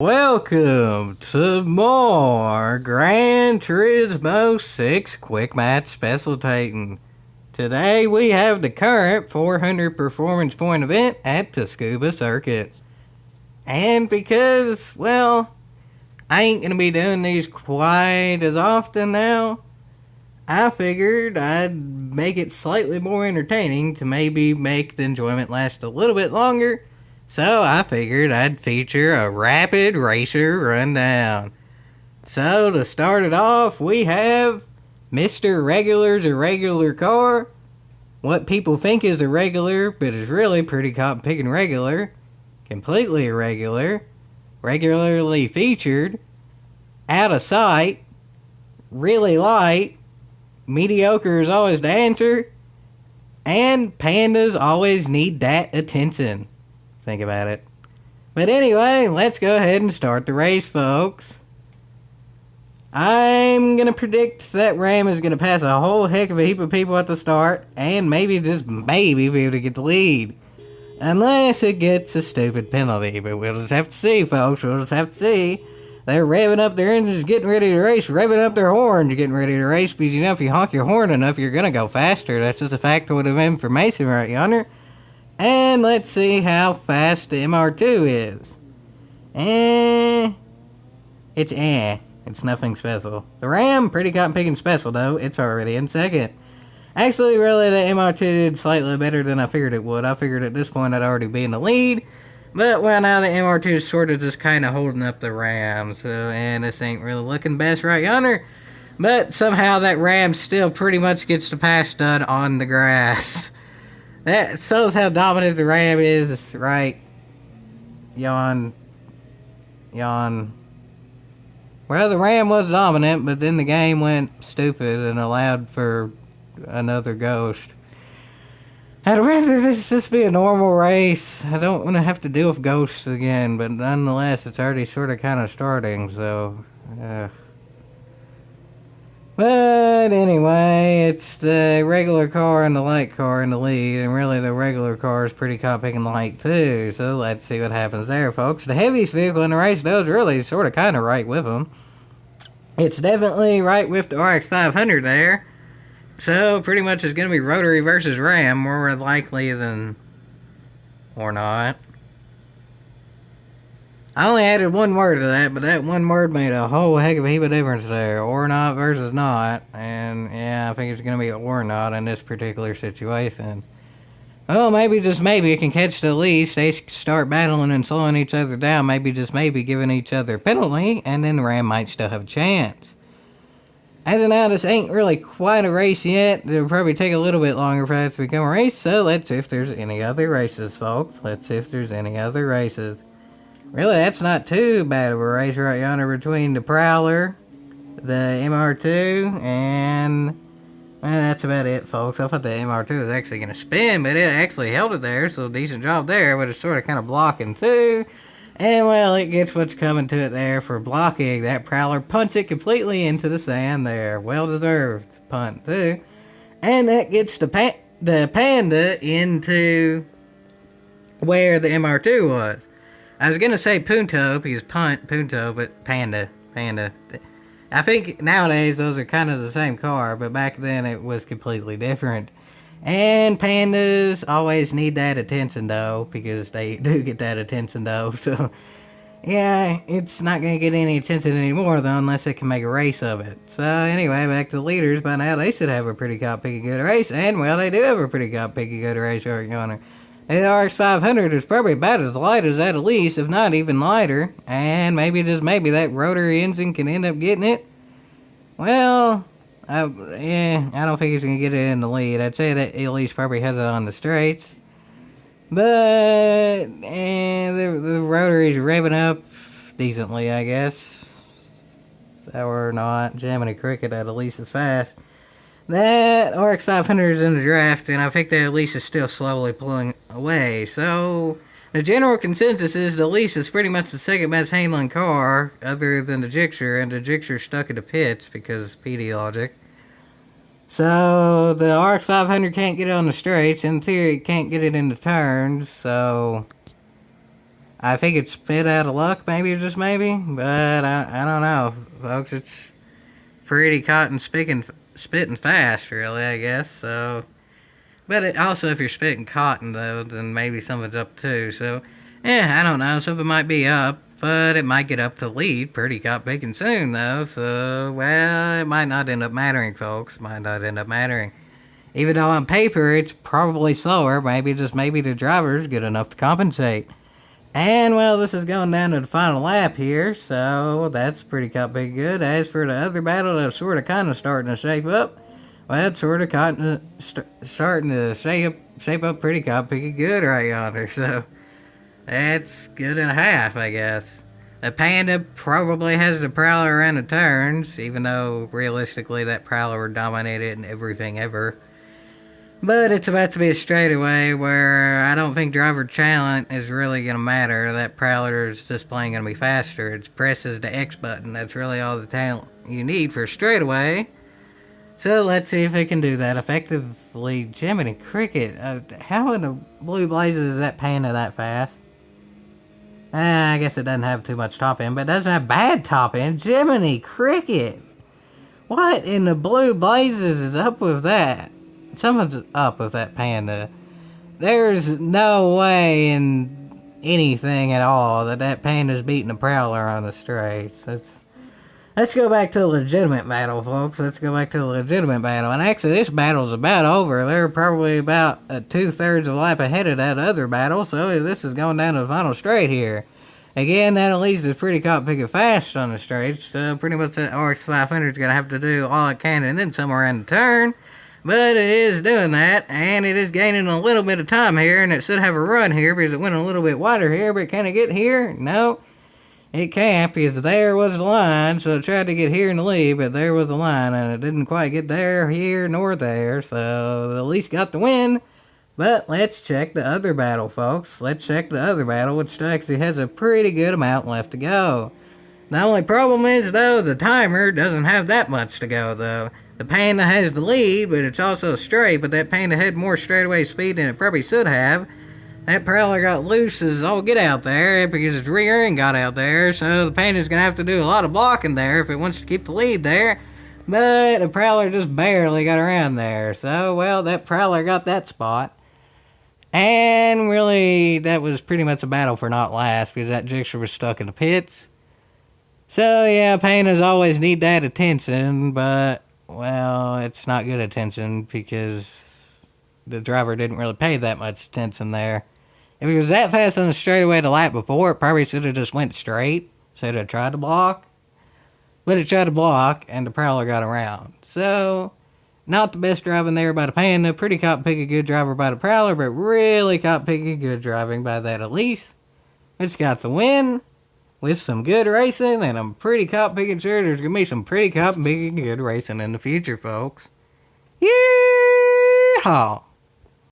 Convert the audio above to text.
Welcome to more Gran Turismo 6 Quick Match Specialtatin. Today we have the current 400 performance point event at the Scuba Circuit. And because, well, I ain't gonna be doing these quite as often now, I figured I'd make it slightly more entertaining to maybe make the enjoyment last a little bit longer. So I figured I'd feature a rapid racer rundown. So to start it off, we have Mr. Regular's irregular car. What people think is irregular, but is really pretty cotton picking regular. Completely irregular. Regularly featured. Out of sight. Really light. Mediocre is always the answer. And pandas always need that attention. Think about it. But anyway, let's go ahead and start the race, folks. I'm going to predict that Ram is going to pass a whole heck of a heap of people at the start, and maybe, just maybe, be able to get the lead. Unless it gets a stupid penalty, but we'll just have to see, folks. We'll just have to see. They're revving up their engines, getting ready to race, revving up their horns, getting ready to race, because, you know, if you honk your horn enough, you're going to go faster. That's just a factoid of information right yonder. And let's see how fast the MR2 is. It's nothing special. The Ram, pretty cotton picking special though. It's already in second. Actually, really, the MR2 did slightly better than I figured it would. I figured at this point I'd already be in the lead. But, well, now the MR2 is sort of just kind of holding up the Ram. So, and this ain't really looking best right yonder. But somehow that Ram still pretty much gets the pass done on the grass. That shows how dominant the Ram is, right? Yawn. Well, the Ram was dominant, but then the game went stupid and allowed for another ghost. I'd rather this just be a normal race. I don't want to have to deal with ghosts again, but nonetheless, it's already sort of kind of starting, so... But anyway, it's the regular car and the light car in the lead, and really the regular car is pretty caught picking light too, so let's see what happens there, folks. The heaviest vehicle in the race, though, is really sort of kind of right with them. It's definitely right with the RX 500 there, so pretty much it's going to be rotary versus Ram, more likely than... or not. I only added one word to that, but that one word made a whole heck of a heap of difference there. Or not versus not. And yeah, I think it's going to be or not in this particular situation. Well, maybe, just maybe, it can catch the Elise. They start battling and slowing each other down. Maybe, just maybe, giving each other a penalty. And then the Ram might still have a chance. As of now, this ain't really quite a race yet. It'll probably take a little bit longer for that to become a race. So let's see if there's any other races, folks. Let's see if there's any other races. Really, that's not too bad of a race right yonder between the Prowler, the MR2, and... well, that's about it, folks. I thought the MR2 was actually going to spin, but it actually held it there, so decent job there, but it's sort of kind of blocking too. And, well, it gets what's coming to it there for blocking. That Prowler punts it completely into the sand there. Well-deserved punt, too. And that gets the Panda into where the MR2 was. I was going to say Punto, because Punto, but Panda. I think nowadays those are kind of the same car, but back then it was completely different. And pandas always need that attention, though, because they do get that attention, though. So, yeah, it's not going to get any attention anymore, though, unless they can make a race of it. So, anyway, back to the leaders. By now, they should have a pretty cop-picky good race. And, well, they do have a pretty cop-picky good race right yonder. The RX 500 is probably about as light as that Elise, if not even lighter. And maybe, just maybe, that rotary engine can end up getting it. Well, I don't think he's going to get it in the lead. I'd say that Elise probably has it on the straights. But, the rotary's revving up decently, I guess. Or not. Jamming a cricket at Elise is fast. That RX 500 is in the draft, and I think that Elise is still slowly pulling away. So, the general consensus is the Elise is pretty much the second best handling car, other than the Gixxer, and the Gixxer's stuck in the pits because PD logic. So, the RX 500 can't get it on the straights. In theory, it can't get it in the turns, so... I think it's spit out of luck, maybe, just maybe. But I don't know, folks. It's pretty cotton spitting fast, really, I guess. So, but also, if you're spitting cotton, though, then maybe something's up too. So, I don't know. Something might be up, but it might get up to lead pretty cotton picking soon, though. So, well, it might not end up mattering, folks. Might not end up mattering. Even though on paper it's probably slower, maybe the driver's good enough to compensate. And, well, this is going down to the final lap here, so that's pretty good. As for the other battle that's sort of kind of starting to shape up, well, it's sort of starting to shape up pretty good right yonder, so that's good and a half, I guess. The Panda probably has the Prowler around the turns, even though realistically that Prowler dominated in everything ever. But it's about to be a straightaway where I don't think driver talent is really going to matter. That Prowler is just plain going to be faster. It presses the X button. That's really all the talent you need for a straightaway. So let's see if it can do that effectively. Jiminy Cricket. How in the blue blazes is that Panda that fast? I guess it doesn't have too much top end, but it doesn't have bad top end. Jiminy Cricket. What in the blue blazes is up with that? Something's up with that Panda. There's no way in anything at all that Panda's beating the Prowler on the straights. Let's go back to a legitimate battle, folks. Let's go back to a legitimate battle. And actually, this battle's about over. They're probably about 2/3 of a lap ahead of that other battle, so this is going down to the final straight here. Again, that Elise is pretty caught picking fast on the straights, so pretty much that RX 500 is going to have to do all it can and then somewhere around the turn. But it is doing that, and it is gaining a little bit of time here, and it should have a run here because it went a little bit wider here, but can it get here? No, it can't because there was the line, so it tried to get here in the lead, but there was the line, and it didn't quite get there, here, nor there, so the Elise got the win. But let's check the other battle, folks. Let's check the other battle, which actually has a pretty good amount left to go. The only problem is, though, the timer doesn't have that much to go, though. The Panda has the lead, but it's also straight, but that Panda had more straightaway speed than it probably should have. That Prowler got loose as all get out there because its rear end got out there, so the Panda's going to have to do a lot of blocking there if it wants to keep the lead there. But the Prowler just barely got around there, so, well, that Prowler got that spot. And really, that was pretty much a battle for not last because that Gixxer was stuck in the pits. So, yeah, Pandas always need that attention, but, well, it's not good attention because the driver didn't really pay that much attention there. If he was that fast on the straightaway the lap before, it probably should have just went straight. Should have tried to block. But it tried to block, and the Prowler got around. So, not the best driving there by the Panda. Pretty caught picking good driver by the Prowler, but really caught picking good driving by that Elise. It's got the win with some good racing, and I'm pretty caught picking sure there's going to be some pretty caught picking good racing in the future, folks. Yeehaw!